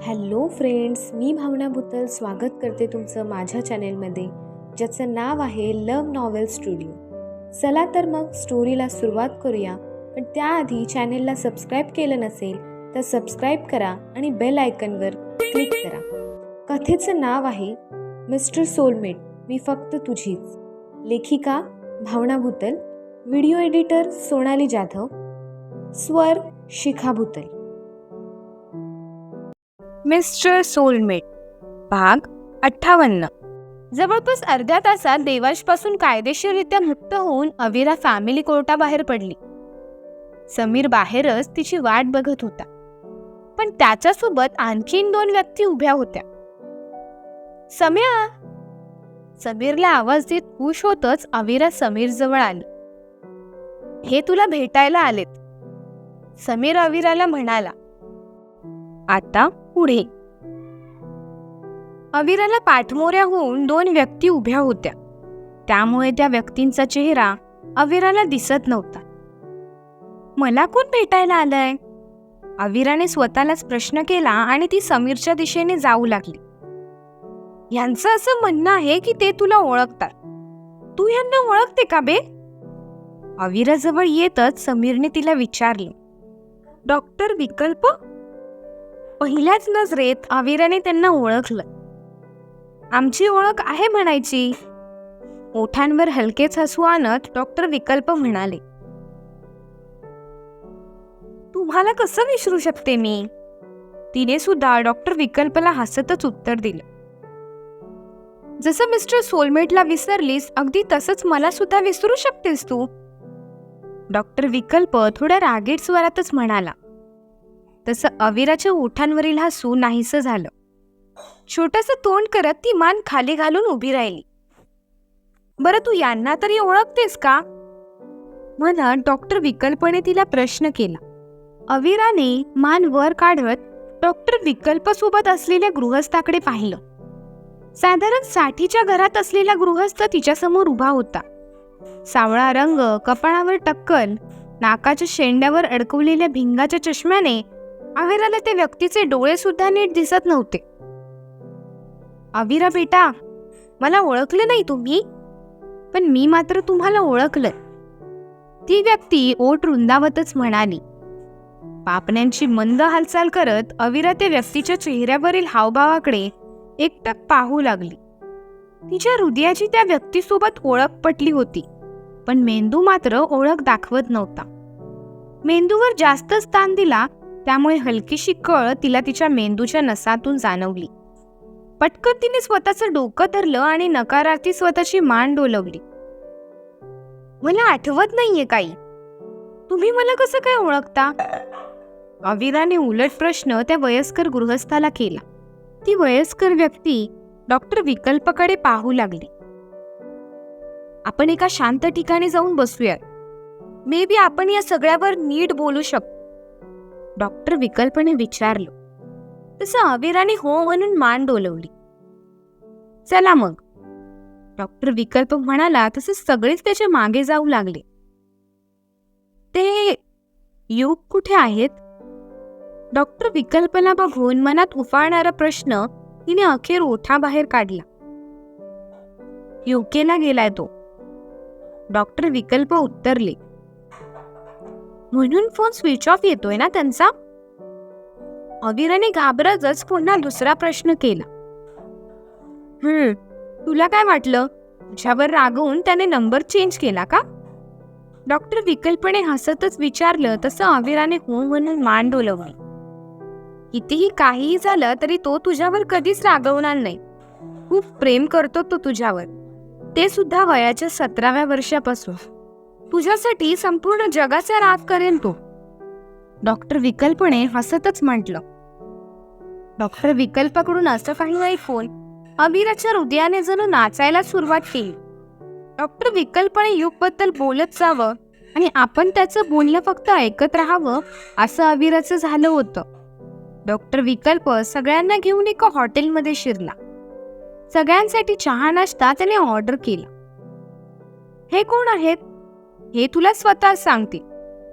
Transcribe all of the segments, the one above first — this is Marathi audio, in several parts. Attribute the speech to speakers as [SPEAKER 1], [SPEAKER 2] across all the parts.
[SPEAKER 1] हॅलो फ्रेंड्स, मी भावना भुतल स्वागत करते तुमचं माझ्या चॅनेलमध्ये, ज्याचं नाव आहे लव्ह नॉवेल स्टुडिओ. चला तर मग स्टोरीला सुरुवात करूया. पण त्याआधी चॅनेलला सबस्क्राईब केलं नसेल तर सबस्क्राईब करा आणि बेल आयकनवर क्लिक करा. कथेचं नाव आहे मिस्टर सोलमेट, मी फक्त तुझीच. लेखिका भावना भुतल, व्हिडिओ एडिटर सोनाली जाधव, स्वर शिखा भुतल.
[SPEAKER 2] मिस्टर सोलमेट भाग 58. जवळपास अर्ध्या तासात देवांशपासून कायदेशीररित्या मुक्त होऊन अविरा फॅमिली कोर्टाबाहेर पडली. समीर बाहेरच तिची वाट बघत होता, पण त्याच्यासोबत आणखीन 2 व्यक्ती उभ्या होत्या. सम्या! समीरला आवाज देत खुश होतच अविरा समीर जवळ आली. हे तुला भेटायला आलेत, समीर अविराला म्हणाला. आता पुढे. अविराला पाठमोऱ्या होऊन 2 व्यक्ती उभ्या होत्या, त्यामुळे त्या व्यक्तींचा चेहरा अविराला दिसत नव्हता. मला कोण भेटायला आलंय? अविराने स्वतःलाच प्रश्न केला आणि ती समीरच्या दिशेने जाऊ लागली. यांचं असं म्हणणं आहे की ते तुला ओळखतात. तू यांना ओळखते का बे? अविराजवळ येतच समीरने तिला विचारले. डॉक्टर विकल्प? पहिल्याच नजरेत अविराने त्यांना ओळखलं. आमची ओळख आहे म्हणायची. ओठांवर हलकेच हसू आणत डॉक्टर विकल्प म्हणाले. तुम्हाला कसं विसरू शकते मी? तिने सुद्धा डॉक्टर विकल्पला हसतच उत्तर दिलं. जसं मिस्टर सोलमेटला विसरलीस, अगदी तसंच मला सुद्धा विसरू शकतेस तू. डॉक्टर विकल्प थोड्या रागीट स्वरातच म्हणाला. तसं अविराच्या ओठांवरील हसू नाहीसं झालं. छोटंसं तोंड करत ती मान खाली घालून उभी राहिली. बरं, तू यांना तरी ओळखतेस का? म्हणत डॉक्टर विकल्पने तिला प्रश्न केला. अविराने मान वर काढत डॉक्टर विकल्प सोबत असलेल्या गृहस्थाकडे पाहिलं. साधारण 60च्या घरात असलेला गृहस्थ तिच्यासमोर उभा होता. सावळा रंग, कपाळावर टक्कल, नाकाच्या शेंड्यावर अडकवलेल्या भिंगाच्या चष्म्याने अविराला त्या व्यक्तीचे डोळे सुद्धा नीट दिसत नव्हते. अविरा बेटा, मला ओळखले नाही तुम्ही, पण मी मात्र तुम्हाला ओळखलं, ती व्यक्ती ओठ रुंदावतच म्हणाली. पापण्यांची मंद हालचाल करत अविरा त्या व्यक्तीच्या चेहऱ्यावरील हावभावाकडे एकटक पाहू लागली. तिच्या हृदयाची त्या व्यक्तीसोबत ओळख पटली होती, पण मेंदू मात्र ओळख दाखवत नव्हता. मेंदूवर जास्त स्थान दिला, त्यामुळे हलकीशी कळ तिला तिच्या मेंदूच्या नसातून जाणवली. पटकन तिने स्वतःचं डोकं धरलं आणि नकारार्थी स्वतःची मान डोलवली. मला आठवत नाहीये काही. तुम्ही मला कसं काय ओळखता? अविराने उलट प्रश्न त्या वयस्कर गृहस्थाला केला. ती वयस्कर व्यक्ती डॉक्टर विकल्पकडे पाहू लागली. आपण एका शांत ठिकाणी जाऊन बसूयात. मे बी आपण या सगळ्यावर नीट बोलू शकतो, डॉक्टर विकल्पने विचारलं. तसं अविराने हो म्हणून मान डोलवली. चला मग, डॉक्टर विकल्प म्हणाला. तसं सगळेच त्याच्या मागे जाऊ लागले. ते युग कुठे आहेत? डॉक्टर विकल्पला बघून मनात उफाळणारा प्रश्न तिने अखेर ओठाबाहेर काढला. युकेला गेलाय तो, डॉक्टर विकल्प उत्तरले. म्हणून फोन स्विच ऑफ येतोय ना त्यांचा? अविराने घाबरतच पुन्हा दुसरा प्रश्न केला. तुला काय वाटलं? तुझ्यावर रागवून त्याने नंबर चेंज केला का? डॉक्टर विकल्पने हसतच विचारलं. तसं अविराने हो म्हणून मान डोलवली. कितीही काहीही झालं तरी तो तुझ्यावर कधीच रागवणार नाही. खूप प्रेम करतो तो तुझ्यावर, ते सुद्धा वयाच्या 17व्या वर्षापासून. तुझ्यासाठी संपूर्ण जगाचा राग करेल तो, डॉक्टर विकल्पने हसतच म्हटलं. डॉक्टर विकल्पाकडून असं काही ऐकून अविराच्या हृदयाने जणू नाचायला सुरुवात केली. डॉक्टर विकल्पने युगबद्दल बोलत जावं आणि आपण त्याचं बोलणं फक्त ऐकत राहावं, असं अविराचं झालं होतं. डॉक्टर विकल्प सगळ्यांना घेऊन एका हॉटेलमध्ये शिरला. सगळ्यांसाठी चहा नाश्ता त्याने ऑर्डर केला. हे कोण आहेत हे तुला स्वतः सांगतील,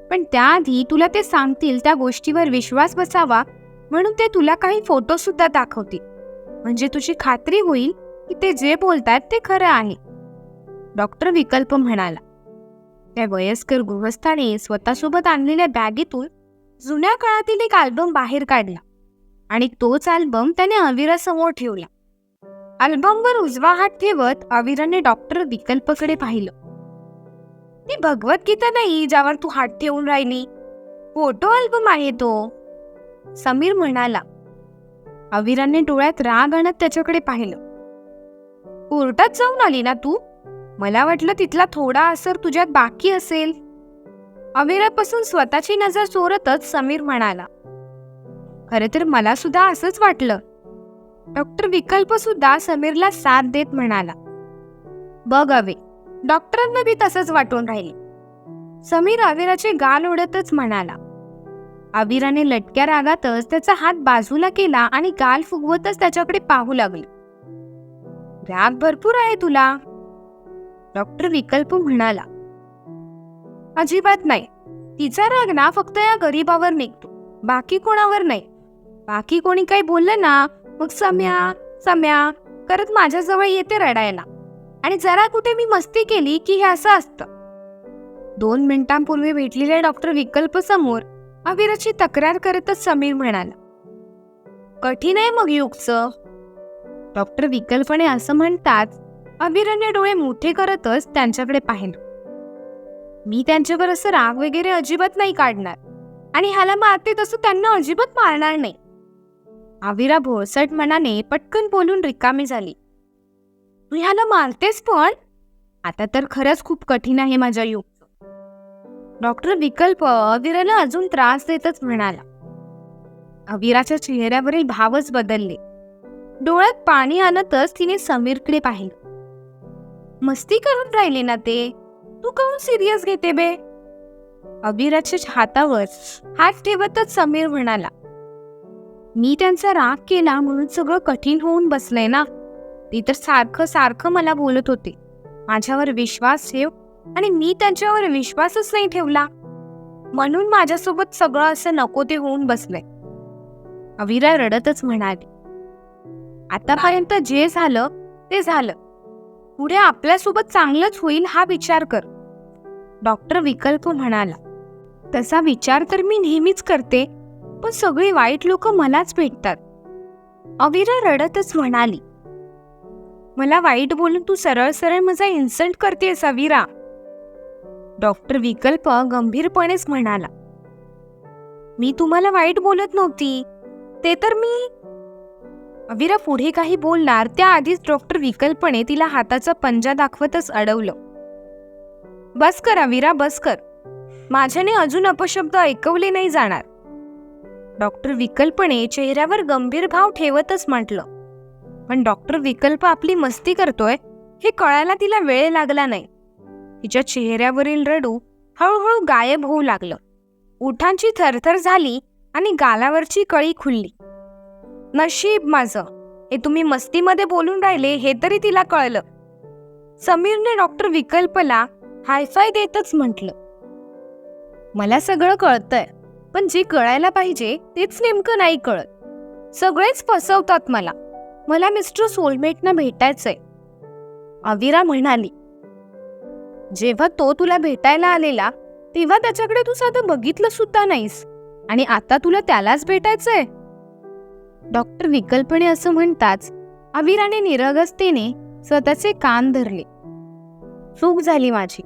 [SPEAKER 2] पण त्याआधी तुला ते सांगतील त्या गोष्टीवर विश्वास बसावा म्हणून ते तुला काही फोटो सुद्धा दाखवतील, म्हणजे तुझी खात्री होईल की ते जे बोलतात ते खरं आहे, डॉक्टर विकल्प म्हणाला. त्या वयस्कर गृहस्थाने स्वतःसोबत आणलेल्या बॅगेतून जुन्या काळातील एक अल्बम बाहेर काढला आणि तोच अल्बम त्याने अविरासमोर ठेवला. अल्बमवर उजवा हात ठेवत अविराने डॉक्टर विकल्पकडे पाहिलं. ती भगवद्गीता नाही ज्यावर तू हात ठेवून राहिली, फोटो अल्बम आहे तो, समीर म्हणाला. अविराने डोळ्यात राग आणत त्याच्याकडे पाहिलं. कोर्टात जाऊन आली ना तू? मला वाटलं तिथला थोडा असर तुझ्यात बाकी असेल. अविरापासून स्वतःची नजर चोरतच समीर म्हणाला. खरे तर मला सुद्धा असंच वाटलं. डॉक्टर विकल्प सुद्धा समीरला साथ देत म्हणाला. बघ अवे, डॉक्टरांना बी तसंच वाटून राहिले. समीर अविराचे गाल ओढतच म्हणाला. अविराने लटक्या रागातच त्याचा हात बाजूला केला आणि गाल फुगवतच त्याच्याकडे पाहू लागले. राग भरपूर आहे तुला, डॉक्टर विकल्प म्हणाला. अजिबात नाही. तिचा राग ना फक्त या गरीबावर निघतो, बाकी कोणावर नाही. बाकी कोणी काही बोललं ना मग सम्या सम्या करत माझ्याजवळ येते रडायला. आणि जरा कुठे मी मस्ती केली की हे असं असतं. 2 मिनिटांपूर्वी भेटलेल्या डॉक्टर विकल्प समोर अविराची तक्रार करतच समीर म्हणाला. कठीण आहे मग युगचं, डॉक्टर विकल्पने असं म्हणताच अविराने डोळे मोठे करतच त्यांच्याकडे पाहिलं. मी त्यांच्यावर असं राग वगैरे अजिबात नाही काढणार आणि ह्याला मारते तसं त्यांना अजिबात मारणार नाही. अविरा भोळसट मनाने पटकन बोलून रिकामी झाली. तू ह्याला मारतेस पण? आता तर खरंच खूप कठीण आहे माझ्या युगचं, डॉक्टर विकल्प अविराला अजून त्रास देतच म्हणाला. अविराच्या चेहऱ्यावरील भावच बदलले. डोळ्यात पाणी आणतच तिने समीरकडे पाहिलं. मस्ती करून राहिले ना ते, तू काहून सिरियस घेते बे? अविराच्या हातावर हात ठेवतच समीर म्हणाला. मी त्यांचा राग केला म्हणून सगळं कठीण होऊन बसलंय ना. ती तर सारखं सारखं मला बोलत होते माझ्यावर विश्वास ठेव, आणि मी त्यांच्यावर विश्वासच नाही ठेवला, म्हणून माझ्यासोबत सगळं असं नको ते होऊन बसलंय. अविरा रडतच म्हणाली. आतापर्यंत जे झालं ते झालं, पुढे आपल्यासोबत चांगलंच होईल हा विचार कर, डॉक्टर विकल्प म्हणाला. तसा विचार तर मी नेहमीच करते, पण सगळी वाईट लोक मलाच भेटतात, अविरा रडतच म्हणाली. मला वाईट बोलून तू सरळ सरळ माझा इन्सल्ट करतेस अविरा, डॉक्टर विकल्प गंभीरपणेच म्हणाला. मी तुम्हाला वाईट बोलत नव्हती, ते तर मी. अविरा पुढे काही बोलणार त्याआधीच डॉक्टर विकल्पने तिला हाताचा पंजा दाखवतच अडवलं. बस कर अविरा, बस कर, माझ्याने अजून अपशब्द ऐकवले नाही जाणार, डॉक्टर विकल्पने चेहऱ्यावर गंभीर भाव ठेवतच म्हटलं. पण डॉक्टर विकल्प आपली मस्ती करतोय हे कळायला तिला वेळ लागला नाही. तिच्या चेहऱ्यावरील रडू हळूहळू गायब होऊ लागलं. ओठांची थरथर झाली आणि गालावरची कळी खुलली. नशीब माझं, हे तुम्ही मस्तीमध्ये बोलून राहिले हे तरी तिला कळलं. समीरने डॉक्टर विकल्पला हायफाय देतच म्हटलं. मला सगळं कळतंय, पण जे कळायला पाहिजे तेच नेमकं नाही कळत. सगळेच फसवतात मला. मला मिस्टर सोलमेटना भेटायचंय, अविरा म्हणाली. जेव्हा तो तुला भेटायला आलेला तेव्हा त्याच्याकडे तू साधं बघितलं सुद्धा नाहीस, आणि आता तुला त्यालाच भेटायचंय, डॉक्टर विकल्पने असं म्हणताच अविराने निरगसतेने स्वतःचे कान धरले. चूक झाली माझी.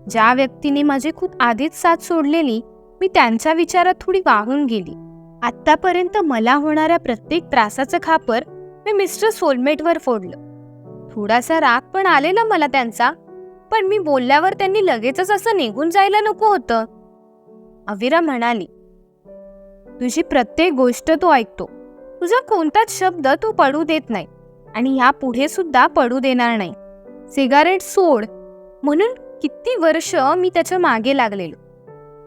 [SPEAKER 2] ज्या व्यक्तीने माझी खूप आधीच साथ सोडलेली, मी त्यांच्या विचारात थोडी वाहून गेली. आतापर्यंत मला होणाऱ्या प्रत्येक त्रासाचं खापर मी मिस्टर सोलमेटवर फोडलं. थोडासा राग पण आलेला मला त्यांचा, पण मी बोलल्यावर त्यांनी लगेचच असं निघून जायला नको होतं, अविरा म्हणाली. तुझी प्रत्येक गोष्ट तो ऐकतो, तुझा कोणताच शब्द तो पडू देत नाही, आणि ह्या पुढे सुद्धा पडू देणार नाही. सिगारेट सोड म्हणून किती वर्ष मी त्याच्या मागे लागलेलो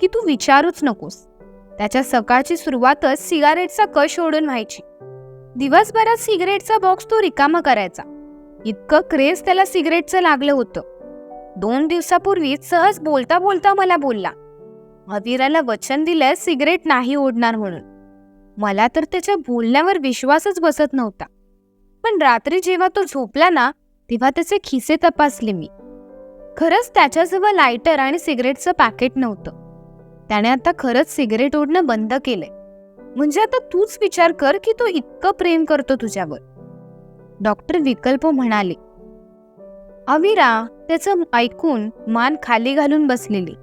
[SPEAKER 2] की तू विचारूच नकोस. त्याच्या सकाळची सुरुवातच सिगारेटचा कश ओढून व्हायची. दिवसभरात सिगारेटचा बॉक्स तो रिकामा करायचा. इतकं क्रेज त्याला सिगारेटचं लागलं होतं. 2 दिवसापूर्वी सहज बोलता बोलता मला बोलला, अविराला वचन दिलं सिगरेट नाही ओढणार म्हणून. मला तर त्याच्या बोलण्यावर विश्वासच बसत नव्हता. पण रात्री जेव्हा तो झोपला ना, तेव्हा त्याचे खिसे तपासले मी. खरंच त्याच्याजवळ लायटर आणि सिगरेटचं पॅकेट नव्हतं. त्याने आता खरंच सिगरेट ओढणं बंद केलंय. म्हणजे आता तूच विचार कर की तो इतकं प्रेम करतो तुझ्यावर. डॉक्टर विकल्प म्हणाले. अविरा त्याचं ऐकून मान खाली घालून बसलेली.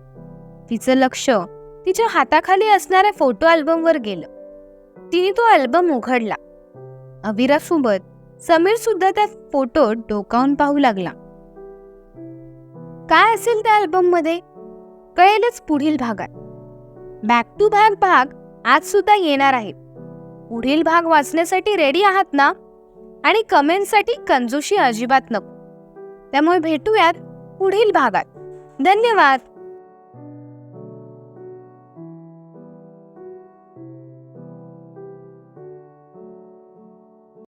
[SPEAKER 2] तिचं लक्ष तिच्या हाताखाली असणाऱ्या फोटो अल्बमवर गेलं. तिने तो अल्बम उघडला. अविरासोबत समीर सुद्धा त्या फोटोत डोकावून पाहू लागला. काय असेल त्या अल्बम मध्ये कळेलच पुढील भागात. बॅक टू बॅक भाग आज सुद्धा येणार आहे. पुढील भाग वाचण्यासाठी रेडी आहात ना? आणि कमेंटसाठी कंजूशी अजिबात नको. त्यामुळे भेटूयात पुढील भागात. धन्यवाद.